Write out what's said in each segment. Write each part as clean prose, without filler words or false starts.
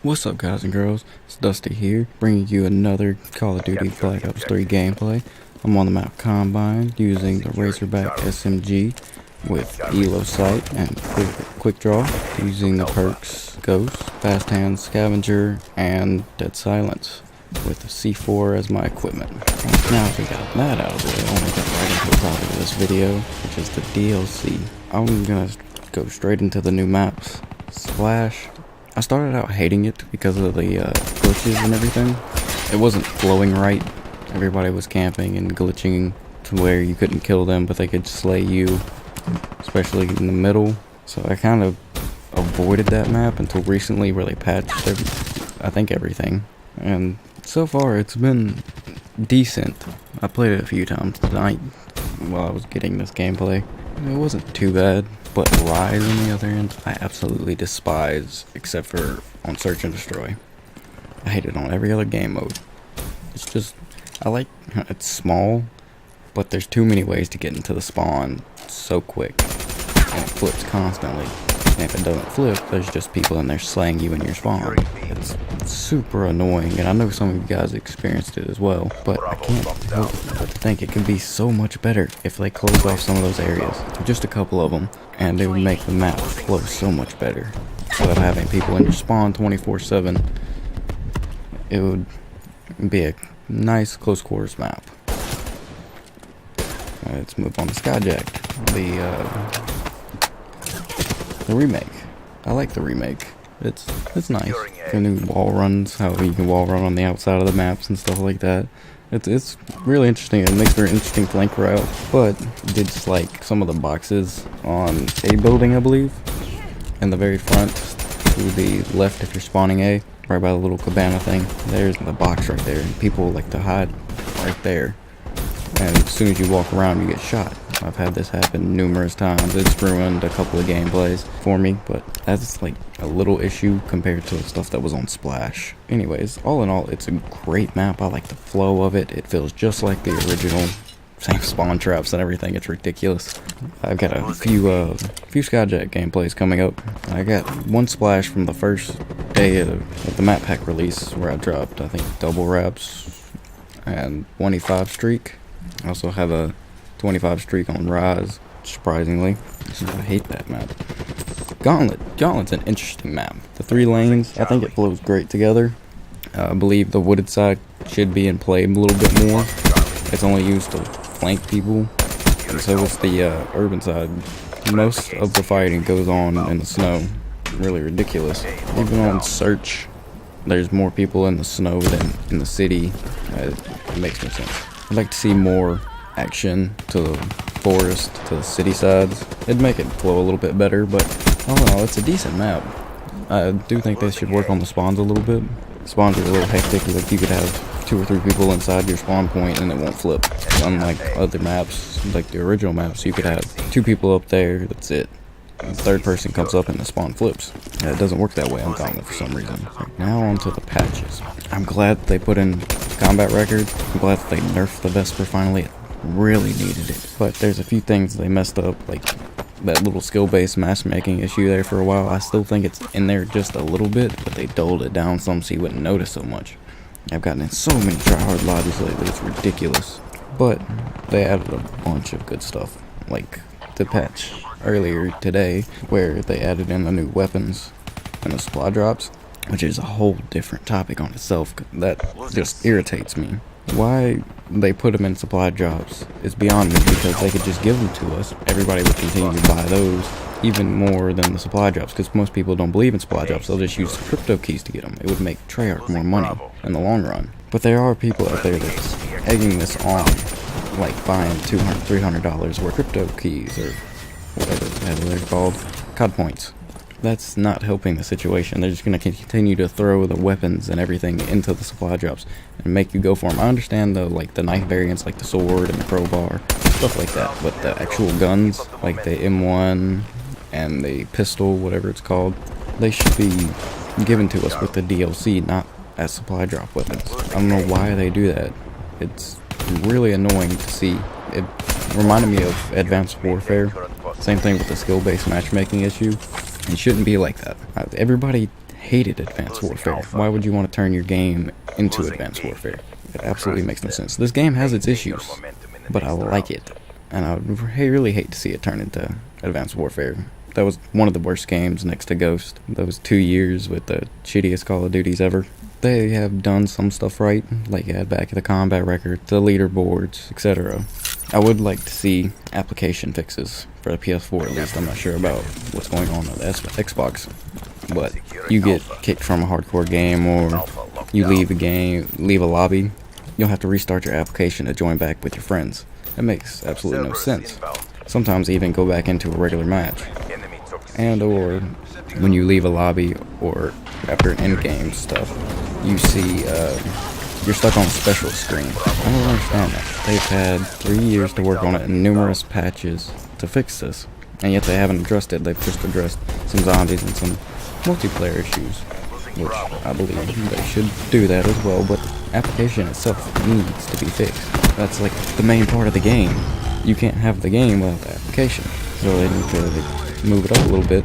What's up, guys and girls? It's Dusty here, bringing you another Call of Duty Black Ops 3 gameplay. I'm on the map Combine using the Razorback SMG with Elo Sight and quick Draw, using the perks Ghost, Fast Hand, Scavenger, and Dead Silence with the C4 as my equipment. Now that we got that out of the way, I want to get right into the topic of this video, which is the DLC. I'm gonna go straight into the new maps. Splash. I started out hating it because of the glitches and everything. It wasn't flowing right. Everybody was camping and glitching to where you couldn't kill them, but they could slay you, especially in the middle. So I kind of avoided that map until recently, where they patched I think everything. And so far it's been decent. I played it a few times tonight while I was getting this gameplay. It wasn't too bad. But Rise, on the other end, I absolutely despise, except for on Search and Destroy. I hate it on every other game mode. It's just, it's small, but there's too many ways to get into the spawn so quick, and it flips constantly. And if it doesn't flip, there's just people in there slaying you in your spawn. It's super annoying, and I know some of you guys experienced it as well, but I can't help but to think it could be so much better if they closed off some of those areas, just a couple of them, and it would make the map flow so much better. Instead of having people in your spawn 24/7, it would be a nice close quarters map. Let's move on to Skyjack, the remake. I like the remake. It's nice. The new wall runs, how you can wall run on the outside of the maps and stuff like that. It's really interesting. It makes for an interesting flank route, but it's like some of the boxes on A building, I believe, in the very front to the left if you're spawning A, right by the little cabana thing. There's the box right there, and people like to hide right there. And as soon as you walk around, you get shot. I've had this happen numerous times. It's ruined a couple of gameplays for me, but that's like a little issue compared to the stuff that was on Splash. Anyways, all in all, it's a great map. I like the flow of it. It feels just like the original. Same spawn traps and everything. It's ridiculous. I've got a few Skyjack gameplays coming up. I got one Splash from the first day of the map pack release, where I dropped, I think, double R.A.P.S and 25 streak. I also have a 25 streak on Rise, surprisingly. I hate that map. Gauntlet's an interesting map. The 3 lanes, I think it flows great together. I believe the wooded side should be in play a little bit more. It's only used to flank people, and so is the urban side. Most of the fighting goes on in the snow. Really ridiculous. Even on Search, there's more people in the snow than in the city. It makes no sense. I'd like to see more action to the forest, to the city sides. It'd make it flow a little bit better, but all in all, it's a decent map. I do think they should work on the spawns a little bit. Spawns are a little hectic. Like, you could have 2 or 3 people inside your spawn point and it won't flip. Unlike other maps, like the original maps, you could have 2 people up there, that's it. The 3rd person comes up and the spawn flips. It doesn't work that way on Gauntlet for some reason. Now on to the patches. I'm glad they put in combat record. I'm glad that they nerfed the Vesper finally. It really needed it. But there's a few things they messed up, like that little skill-based matchmaking issue there for a while. I still think it's in there just a little bit, but they dulled it down some so you wouldn't notice so much. I've gotten in so many tryhard lobbies lately, it's ridiculous. But they added a bunch of good stuff, like the patch earlier today, where they added in the new weapons and the supply drops, which is a whole different topic on itself. That just irritates me. Why they put them in supply drops is beyond me, because they could just give them to us. Everybody would continue to buy those even more than the supply drops, because most people don't believe in supply drops. They'll just use crypto keys to get them. It would make Treyarch more money in the long run. But there are people out there that's egging this on, like buying $200, $300 worth of crypto keys, or whatever the hell they're called, COD points. That's not helping the situation. They're just going to continue to throw the weapons and everything into the supply drops and make you go for them. I understand the knife variants, like the sword and the crowbar, stuff like that, but the actual guns, like the M1 and the pistol, whatever it's called, they should be given to us with the DLC, not as supply drop weapons. I don't know why they do that. It's really annoying to see. It reminded me of Advanced Warfare. Same thing with the skill-based matchmaking issue. It shouldn't be like that. Everybody hated Advanced Warfare. Why would you want to turn your game into Advanced Warfare? It absolutely makes no sense. This game has its issues, but I like it, and I would really hate to see it turn into Advanced Warfare. That was one of the worst games next to Ghost. Those 2 years with the shittiest Call of Duties ever. They have done some stuff right, like add back the combat record, the leaderboards, etc. I would like to see application fixes for the PS4 at least. I'm not sure about what's going on with Xbox, but you get kicked from a hardcore game or you leave a lobby, you'll have to restart your application to join back with your friends. That makes absolutely no sense. Sometimes even go back into a regular match. And or when you leave a lobby or after an end-game stuff, you see you're stuck on a special screen. I don't understand that. They've had 3 years to work on it and numerous patches to fix this, and yet they haven't addressed it. They've just addressed some zombies and some multiplayer issues, which I believe they should do that as well, but the application itself needs to be fixed. That's like the main part of the game. You can't have the game without the application, so they need to move it up a little bit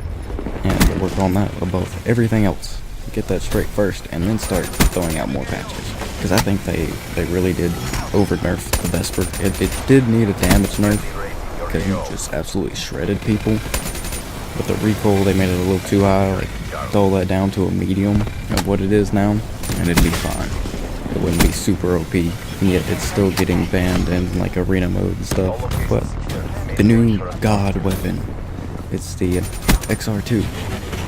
and work on that above everything else. Get that straight first and then start throwing out more patches, because I think they really did over nerf the Vesper. It did need a damage nerf because you just absolutely shredded people. With the recoil they made it a little too high, like dull that down to a medium of what it is now, and it'd be fine. It wouldn't be super OP, and yet it's still getting banned in like arena mode and stuff. But the new god weapon, it's the XR2.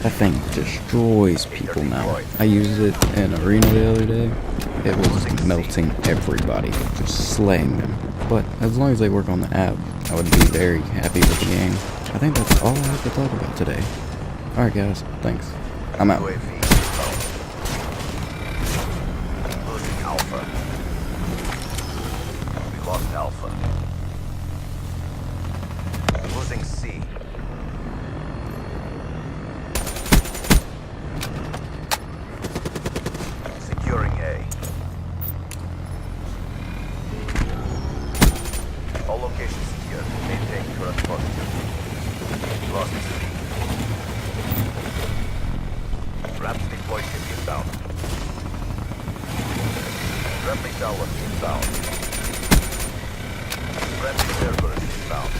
That thing destroys people now. I used it in arena the other day. It was melting everybody, just slaying them. But as long as they work on the app, I would be very happy with the game. I think that's all I have to talk about today. Alright guys, thanks. I'm out. Lost Alpha. Losing C. Securing A. All locations secure. Maintain current posture. Lost C. R.A.P.S deploy ship inbound. Friendly tower inbound. Friendly servers inbound.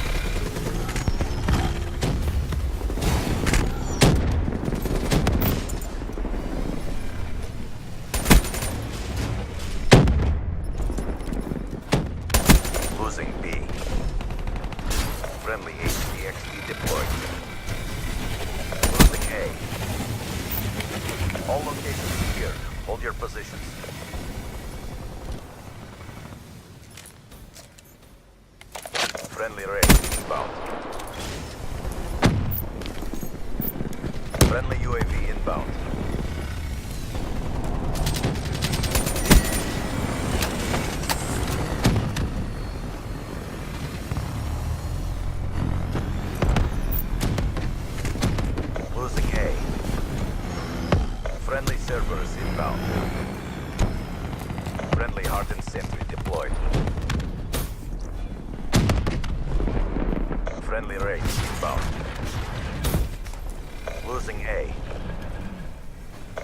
Losing B. Friendly HDXD deployed. Losing A. All locations secure. Hold your positions. Friendly R.A.P.S inbound. Friendly UAV inbound. Losing A. Friendly Cerberus inbound. Friendly hardened sentry deployed. Friendly R.A.P.S inbound. Losing A.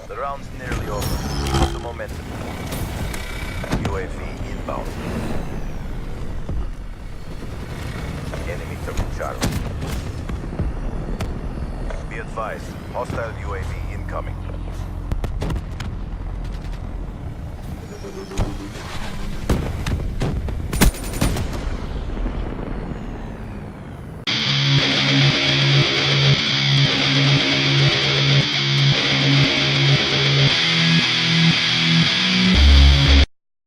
The round's nearly over. Keep up the momentum. UAV inbound. Enemy took Charlie. Be advised, hostile UAV incoming.